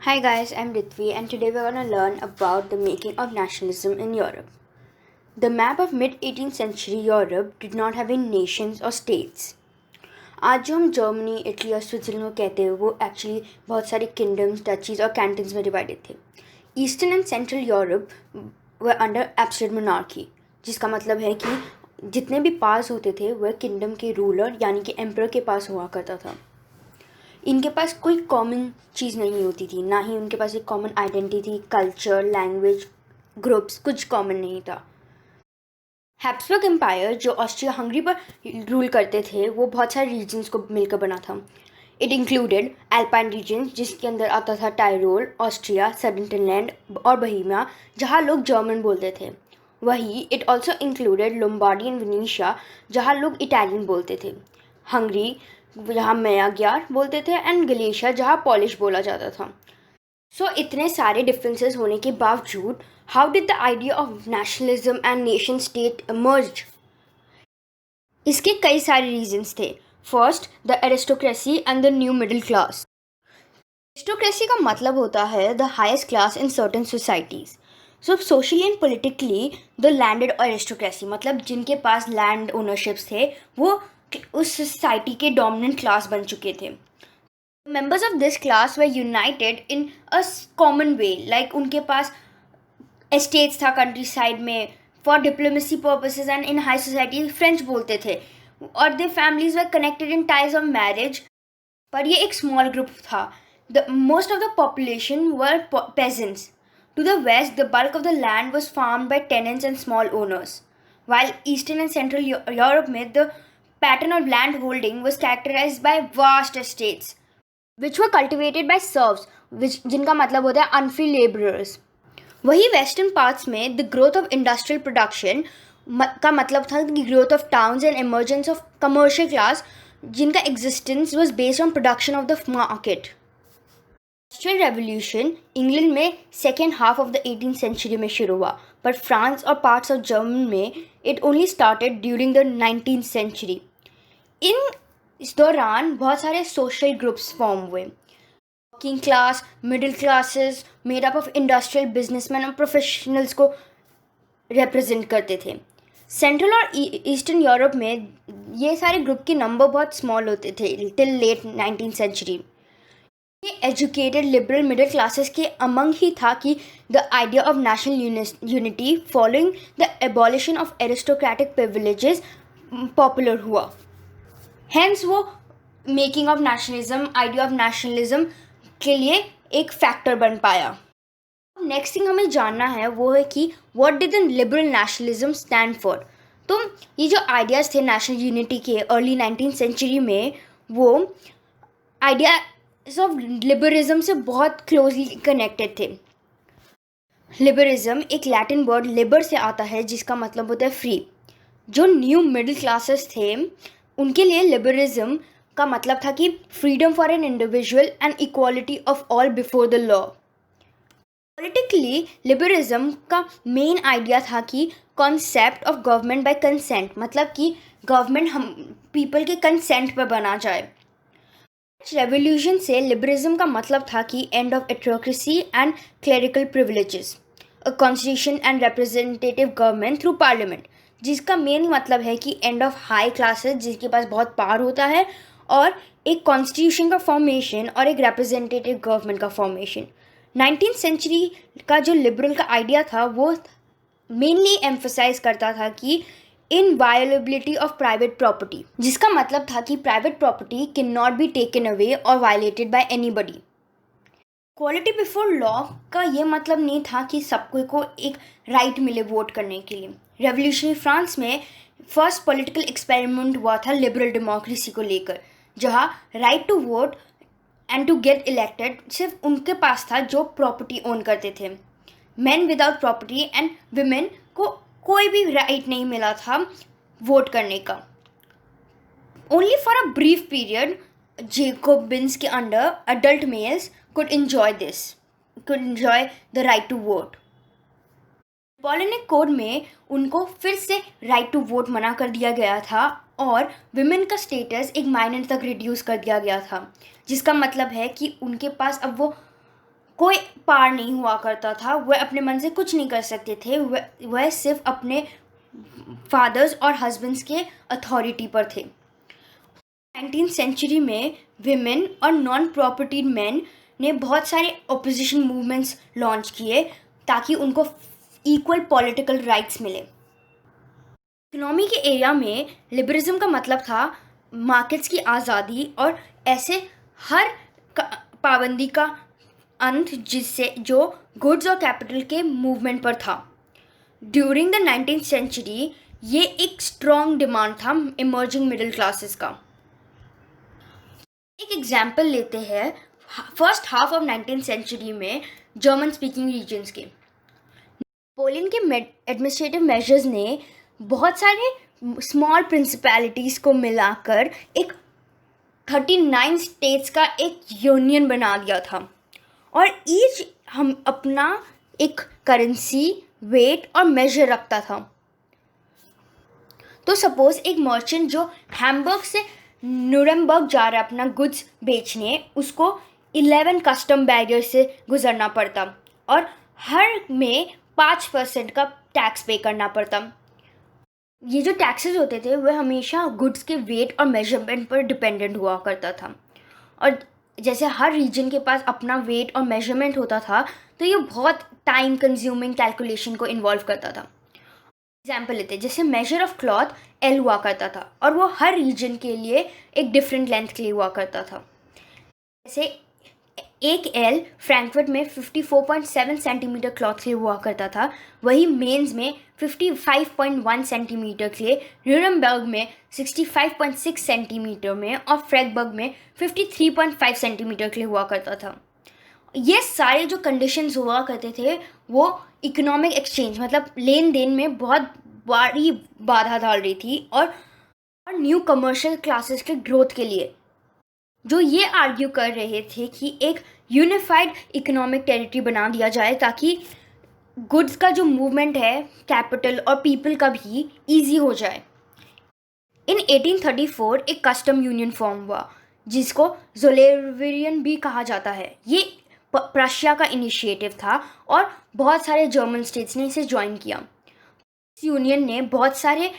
Hi guys, I'm Ritvi and today we're going to learn about the making of nationalism in Europe. The map of mid-18th century Europe did not have any nations or states. आज जो हम Germany, Italy और Switzerland को कहते हैं वो actually बहुत सारे किंगडम्स, डचीज और कैंटन्स में डिवाइडेड थे. Eastern and central Europe were under absolute monarchy, जिसका मतलब है कि जितने भी पास होते थे वह किंगडम के रूलर यानी कि एम्परर के पास हुआ करता था. इनके पास कोई कॉमन चीज़ नहीं होती थी, ना ही उनके पास एक common identity, culture, language, groups, कुछ कॉमन नहीं था. हैब्सबर्ग एम्पायर जो ऑस्ट्रिया हंगरी पर रूल करते थे वो बहुत सारे रीजन्स को मिलकर बना था. इट इंक्लूडेड एल्पाइन रीजन जिसके अंदर आता था टायरोल, ऑस्ट्रिया, सडेनटेनलैंड और बहीमिया जहाँ लोग जर्मन बोलते थे. वही it also included Lombardy and Venetia जहाँ लोग इटालियन बोलते थे. हंगरी जहाँ मैयाग्यार बोलते थे एंड गलेशिया जहाँ पॉलिश बोला जाता था. सो इतने सारे डिफरेंसेस होने के बावजूद how did the idea of nationalism and nation state emerge? इसके कई सारे रीजंस थे. First, the aristocracy and the new middle class. Aristocracy का मतलब होता है the highest class in certain societies. So socially and politically the landed aristocracy मतलब जिनके पास लैंड ओनरशिप्स थे वो उस सोसाइटी के डोमिनेंट क्लास बन चुके थे. Members of this class were united in a common way, like उनके पास एस्टेट्स था कंट्री साइड में. For diplomacy purposes and in high society French बोलते थे और they families were connected in ties of marriage. पर ये एक स्मॉल ग्रुप था. The most of the population were peasants. To the west, the bulk of the land was farmed by tenants and small owners, while Eastern and Central Europe में the pattern of land holding was characterized by vast estates, which were cultivated by serfs, जिनका मतलब होता है unfree laborers. वही western parts में the growth of industrial production का मतलब था कि growth of towns and emergence of commercial class जिनका existence was based on production of the market. Industrial revolution England में second half of the 18th century में शुरू हुआ, पर फ्रांस और पार्ट्स ऑफ जर्मन में it only started during the 19th century. इस दौरान बहुत सारे सोशल ग्रुप्स फॉर्म हुए. Working class, middle classes made up of industrial businessman और प्रोफेशनल्स को रिप्रेजेंट करते थे. सेंट्रल और ईस्टर्न यूरोप में ये सारे ग्रुप के नंबर बहुत स्मॉल होते थे टिल लेट 19th सेंचुरी. ये एजुकेटेड लिबरल मिडिल क्लासेस के अमंग ही था कि the idea of national unity following the abolition of aristocratic privileges popular हुआ. हेंस वो making of nationalism, idea of nationalism के लिए एक फैक्टर बन पाया. नेक्स्ट थिंग हमें जानना है वो है कि what did the liberal nationalism stand for. तो ये जो आइडियाज़ थे नेशनल यूनिटी के अर्ली 19th सेंचुरी में वो आइडियाज ऑफ लिबरलिज्म से बहुत क्लोजली कनेक्टेड थे. लिबरलिज्म एक लैटिन वर्ड लिबर से आता है जिसका मतलब होता है फ्री. जो न्यू मिडिल क्लासेस थे उनके लिए लिबरलिज्म का मतलब था कि freedom for an individual and equality of all before the law. Politically liberalism का मेन आइडिया था कि concept of government by consent, मतलब कि गवर्नमेंट हम पीपल के कंसेंट पर बना जाए. रेवोल्यूशन से लिबरलिज्म का मतलब था कि end of autocracy and clerical privileges, a constitution and representative government through parliament, जिसका मेन मतलब है कि एंड ऑफ हाई क्लासेस जिसके पास बहुत पावर होता है और एक कॉन्स्टिट्यूशन का फॉर्मेशन और एक रिप्रेजेंटेटिव गवर्नमेंट का फॉर्मेशन. 19th सेंचुरी का जो लिबरल का आइडिया था वो मेनली एम्फसाइज करता था कि इनवायोलेबिलिटी ऑफ प्राइवेट प्रॉपर्टी, जिसका मतलब था कि private property can not be taken away और violated by anybody. Equality before law का ये मतलब नहीं था कि सबको को एक राइट मिले वोट करने के लिए. रेवोल्यूशनरी फ्रांस में फर्स्ट पॉलिटिकल एक्सपेरिमेंट हुआ था लिबरल डेमोक्रेसी को लेकर, जहाँ right to vote and to get elected सिर्फ उनके पास था जो प्रॉपर्टी ओन करते थे. Man without property and women को कोई भी राइट नहीं मिला था वोट करने का. Only for a brief period Jacobins के under adult males could enjoy the right to vote. Napoleonic code में उनको फिर से राइट टू वोट मना कर दिया गया था और विमेन का स्टेटस एक माइनर तक रिड्यूस कर दिया गया था, जिसका मतलब है कि उनके पास अब वो कोई पार नहीं हुआ करता था, वह अपने मन से कुछ नहीं कर सकते थे, वह सिर्फ अपने फादर्स और हस्बैंड्स के अथॉरिटी पर थे। 19th सेंचुरी में विमेन और नॉन प्रॉपर्टीड मैन ने बहुत सारे ऑपोजिशन मूवमेंट्स लॉन्च किए ताकि उनको इक्वल पॉलिटिकल राइट्स मिले। इकोनॉमी के एरिया में लिबरलिज्म का मतलब था मार्केट्स की आज़ादी और ऐसे हर पाबंदी का अंत जिससे जो गुड्स और कैपिटल के मूवमेंट पर था। ड्यूरिंग द 19th सेंचुरी ये एक स्ट्रॉन्ग डिमांड था इमर्जिंग मिडिल क्लासेस का। एक एग्जाम्पल लेते हैं first half of 19th century में जर्मन स्पीकिंग रीजन्स के। नेपोलियन के एडमिनिस्ट्रेटिव मेजर्स ने बहुत सारे स्मॉल प्रिंसिपैलिटीज़ को मिलाकर एक 39 स्टेट्स का एक यूनियन बना दिया था और ईच हम अपना एक करेंसी, वेट और मेजर रखता था। तो सपोज एक मर्चेंट जो हैम्बर्ग से न्यूरेमबर्ग जा रहा है अपना गुड्स बेचने, उसको 11 कस्टम बैरियर से गुजरना पड़ता और हर में 5% का टैक्स पे करना पड़ता। ये जो टैक्सेस होते थे वह हमेशा गुड्स के वेट और मेजरमेंट पर डिपेंडेंट हुआ करता था और जैसे हर रीजन के पास अपना वेट और मेजरमेंट होता था तो ये बहुत टाइम कंज्यूमिंग कैलकुलेशन को इन्वॉल्व करता था। एग्जाम्पल लेते जैसे मेजर ऑफ क्लॉथ एल हुआ करता था और वो हर रीजन के लिए एक डिफरेंट लेंथ के लिए हुआ करता था। जैसे एक एल फ्रैंकफर्ट में 54.7 सेंटीमीटर क्लॉथ के लिए हुआ करता था, वही मेंस में 55.1 सेंटीमीटर के लिए, न्यूरेमबर्ग में 65.6 सेंटीमीटर में और फ्रैंकफर्ट में 53.5 सेंटीमीटर के लिए हुआ करता था। ये सारे जो कंडीशंस हुआ करते थे वो इकोनॉमिक एक्सचेंज मतलब लेन देन में बहुत बड़ी बाधा डाल रही थी और न्यू कमर्शियल क्लासेस के ग्रोथ के लिए, जो ये आर्ग्यू कर रहे थे कि एक यूनिफाइड इकोनॉमिक टेरिटरी बना दिया जाए ताकि गुड्स का जो मूवमेंट है कैपिटल और पीपल का भी ईजी हो जाए। इन 1834 एक कस्टम यूनियन फॉर्म हुआ जिसको ज़ोलेवेरियन भी कहा जाता है। ये प्रशिया का इनिशिएटिव था और बहुत सारे जर्मन स्टेट्स ने इसे ज्वाइन किया। इस यूनियन ने बहुत सारे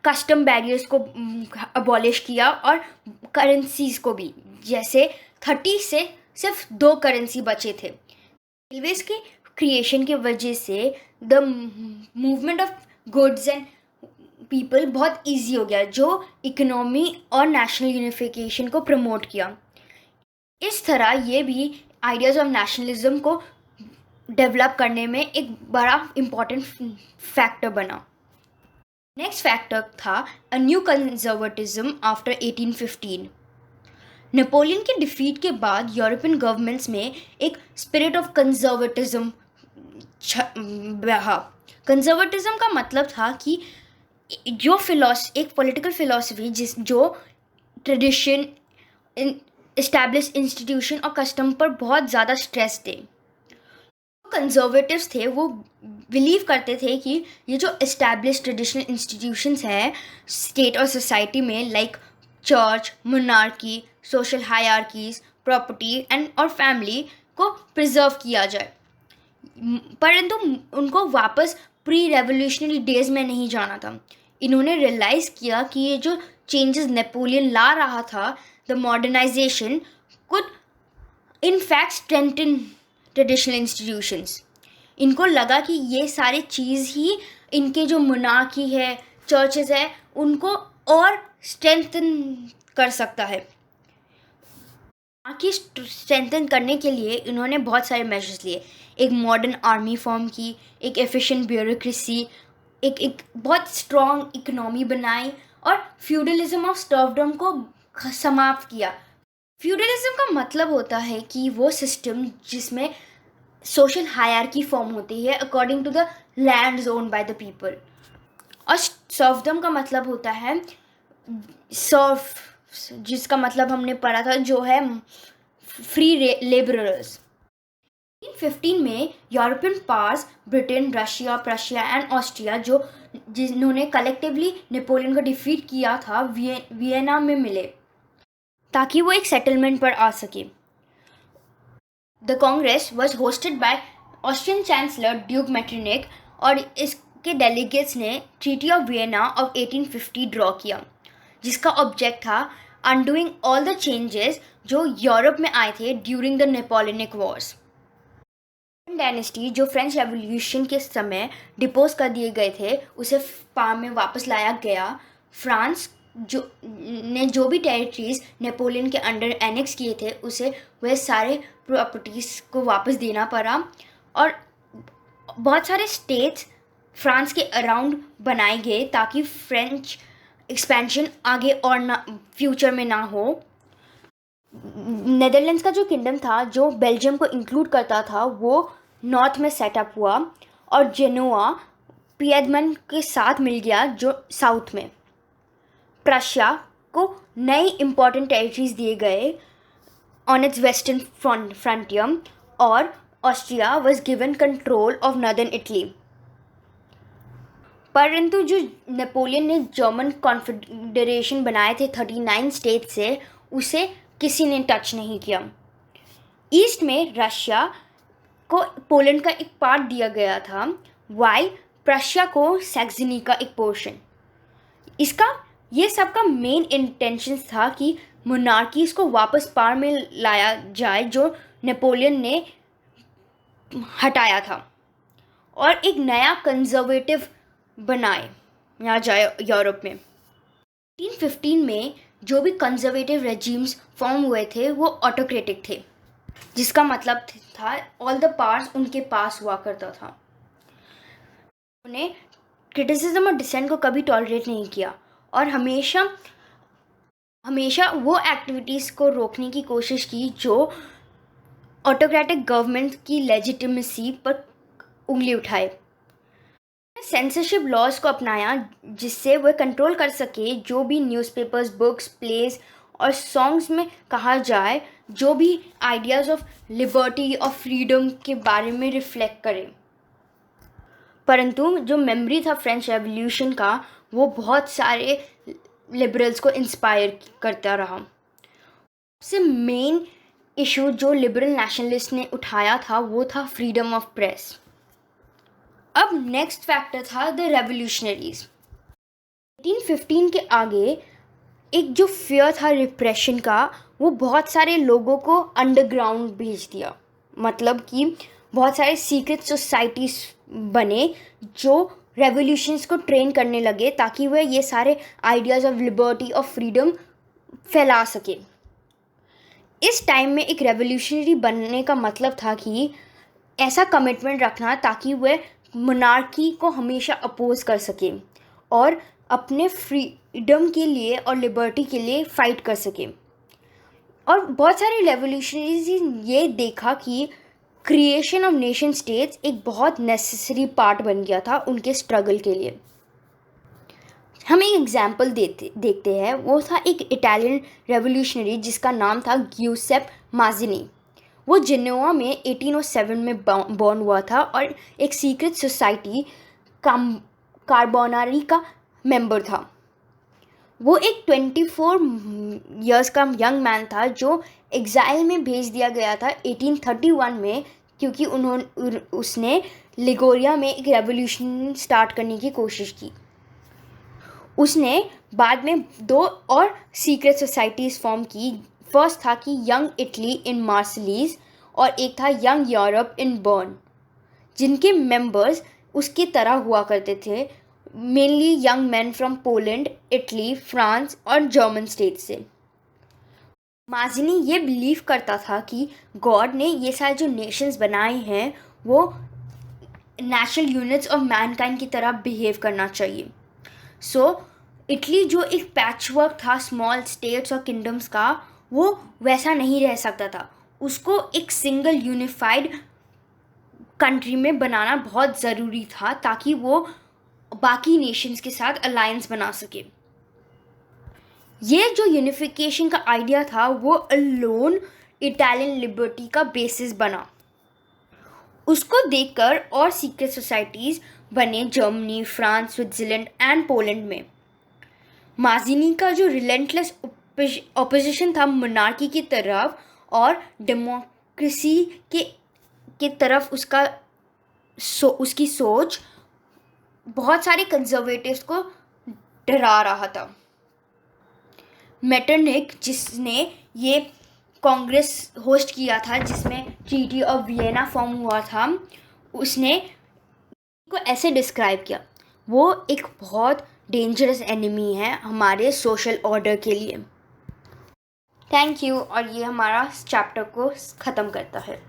कस्टम बैरियर्स को अबॉलिश किया और करेंसीज को भी, जैसे 30 से सिर्फ 2 करेंसी बचे थे। रेलवेज के क्रिएशन की वजह से the movement of goods and people बहुत इजी हो गया, जो इकोनॉमी और नेशनल यूनिफिकेशन को प्रमोट किया। इस तरह ये भी आइडियाज़ ऑफ नेशनलिज्म को डेवलप करने में एक बड़ा इम्पॉर्टेंट फैक्टर बना। नेक्स्ट फैक्टर था a new conservatism after 1815। Napoleon के डिफीट के बाद यूरोपियन गवर्नमेंट्स में एक स्पिरिट ऑफ कंजर्वेटिज्म बहा। कंजर्वेटिज्म का मतलब था कि जो एक पॉलिटिकल फिलॉसफी जो ट्रेडिशन, इस्टेब्लिश इंस्टीट्यूशन और कस्टम पर बहुत ज़्यादा स्ट्रेस थे। कंजर्वेटिव्स थे वो बिलीव करते थे कि ये जो इस्टेब्लिश ट्रेडिशनल इंस्टीट्यूशंस हैं स्टेट और सोसाइटी में, like church, monarchy, social hierarchies, property and और फैमिली को प्रिजर्व किया जाए, परंतु उनको वापस प्री रेवोल्यूशनरी डेज में नहीं जाना था। इन्होंने रियलाइज़ किया कि ये जो चेंजेस नेपोलियन ला रहा था, the modernisation could in fact strengthen traditional institutions. इनको लगा कि ये सारी चीज़ ही इनके जो मोनार्की है, चर्चेस है, उनको और स्ट्रेंथन कर सकता है। मोनार्की स्ट्रेंथन करने के लिए इन्होंने बहुत सारे मेजर्स लिए। एक मॉडर्न आर्मी फॉर्म की, एक एफिशिएंट ब्यूरोक्रेसी, एक बहुत स्ट्रॉन्ग इकोनॉमी बनाई और फ्यूडलिज्म ऑफ सर्वडम को समाप्त किया। फ्यूडलिज्म का मतलब होता है कि वो सिस्टम जिसमें सोशल हायरार्की फॉर्म होती है according to the land owned by the people, और सर्वडम का मतलब होता है सर्फ, जिसका मतलब हमने पढ़ा था जो है फ्री लेबरर्स। 1915 में European powers Britain, Russia, Prussia and Austria जिन्होंने कलेक्टिवली नेपोलियन को डिफीट किया था वियना में मिले ताकि वो एक सेटलमेंट पर आ सके। The Congress was hosted by Austrian chancellor Duke Metternich और इसके डेलीगेट्स ने treaty of Vienna of 1850 draw किया, जिसका ऑब्जेक्ट था अनडूइंग ऑल द चेंजेस जो यूरोप में आए थे during the Napoleonic Wars. Dynasty जो फ्रेंच रेवोल्यूशन के समय डिपोज कर दिए गए थे उसे पावर में वापस लाया गया। फ्रांस जो भी टेरिटरीज नेपोलियन के अंडर एनेक्स किए थे उसे वह सारे प्रॉपर्टीज़ को वापस देना पड़ा और बहुत सारे स्टेट्स फ्रांस के अराउंड बनाए गए ताकि फ्रेंच एक्सपेंशन आगे और ना फ्यूचर में ना हो। नेदरलैंड्स का जो किंगडम था जो बेल्जियम को इंक्लूड करता था वो नॉर्थ में सेटअप हुआ और जेनोआ पिएडमंट के साथ मिल गया जो साउथ में। प्रशिया को नई इम्पॉर्टेंट टेरिटरीज दिए गए ऑन इट्स वेस्टर्न फ्रंटियर और Austria was given control of northern Italy. परंतु जो नेपोलियन ने जर्मन कॉन्फेडरेशन बनाए थे 39 स्टेट से उसे किसी ने टच नहीं किया। ईस्ट में रशिया को पोलैंड का एक पार्ट दिया गया था, वाइल प्रशिया को सैक्सनी का एक पोर्शन। ये सब का मेन इंटेंशन था कि मोनार्कीज को वापस पावर में लाया जाए जो नेपोलियन ने हटाया था और एक नया कंजर्वेटिव बनाए यहाँ जाए यूरोप में। 1815 में जो भी कंजर्वेटिव रेजिम्स फॉर्म हुए थे वो ऑटोक्रेटिक थे, जिसका मतलब था ऑल द पावर्स उनके पास हुआ करता था। उन्हें क्रिटिसिज्म और डिसेंट को कभी टॉलरेट नहीं किया और हमेशा वो एक्टिविटीज़ को रोकने की कोशिश की जो ऑटोक्रेटिक गवर्नमेंट की लेजिटिमेसी पर उंगली उठाए। सेंसरशिप लॉज को अपनाया जिससे वह कंट्रोल कर सके जो भी न्यूज़पेपर्स, बुक्स, प्लेस और सॉन्ग्स में कहा जाए जो भी आइडियाज़ ऑफ लिबर्टी और फ्रीडम के बारे में रिफ्लेक्ट करे। परंतु जो मेमोरी था फ्रेंच रेवोल्यूशन का वो बहुत सारे लिबरल्स को इंस्पायर करता रहा। सबसे मेन इशू जो लिबरल नेशनलिस्ट ने उठाया था वो था फ्रीडम ऑफ प्रेस। अब नेक्स्ट फैक्टर था द रेवोल्यूशनरीज। 1815 के आगे एक जो फियर था रिप्रेशन का वो बहुत सारे लोगों को अंडरग्राउंड भेज दिया। मतलब कि बहुत सारे सीक्रेट सोसाइटीज़ बने जो रेवोल्यूशंस को ट्रेन करने लगे ताकि वह ये सारे आइडियाज़ ऑफ लिबर्टी और फ्रीडम फैला सके। इस टाइम में एक रेवोल्यूशनरी बनने का मतलब था कि ऐसा कमिटमेंट रखना ताकि वह मोनार्की को हमेशा अपोज कर सके और अपने फ्रीडम के लिए और लिबर्टी के लिए फ़ाइट कर सके। और बहुत सारे रेवोल्यूशनरीज ये देखा कि क्रिएशन ऑफ नेशन स्टेट्स एक बहुत नेसेसरी पार्ट बन गया था उनके स्ट्रगल के लिए। हम एक एग्जाम्पल देखते हैं। वो था एक इटालियन रेवोल्यूशनरी जिसका नाम था ग्यूसेप माज़िनी। वो जेनोआ में 1807 में बॉर्न हुआ था और एक सीक्रेट सोसाइटी कार्बोनारी का मेंबर था। वो एक 24 इयर्स का यंग मैन था जो एग्जाइल में भेज दिया गया था 1831 में क्योंकि उसने लिगोरिया में एक रेवोल्यूशन स्टार्ट करने की कोशिश की। उसने बाद में 2 और सीक्रेट सोसाइटीज़ फॉर्म की। फर्स्ट था कि यंग इटली इन मार्सिलीज और एक था यंग यूरोप इन बर्न, जिनके मेंबर्स उसकी तरह हुआ करते थे, mainly young man from Poland, Italy, France और जर्मन स्टेट से। माज़िनी ये बिलीव करता था कि गॉड ने ये सारे जो नेशंस बनाए हैं वो नेचुरल यूनिट्स ऑफ मैनकाइंड की तरह बिहेव करना चाहिए। इटली जो एक पैचवर्क था स्मॉल स्टेट्स और किंगडम्स का वो वैसा नहीं रह सकता था। उसको एक सिंगल यूनिफाइड कंट्री में बनाना बहुत ज़रूरी था ताकि वो बाकी नेशंस के साथ अलायंस बना सके। ये जो यूनिफिकेशन का आइडिया था वो अलोन इटालियन लिबर्टी का बेसिस बना। उसको देखकर और सीक्रेट सोसाइटीज़ बने Germany, France, Switzerland and Poland में। माज़िनी का जो रिलेंटलेस ऑपोजिशन था मोनार्की की तरफ और डेमोक्रेसी के तरफ उसकी सोच बहुत सारे कंजर्वेटिव्स को डरा रहा था। मेटरनिक, जिसने ये कांग्रेस होस्ट किया था जिसमें ट्रीटी ऑफ वियना फॉर्म हुआ था, उसने को ऐसे डिस्क्राइब किया, वो एक बहुत डेंजरस एनिमी है हमारे सोशल ऑर्डर के लिए। Thank you. और ये हमारा चैप्टर को ख़त्म करता है।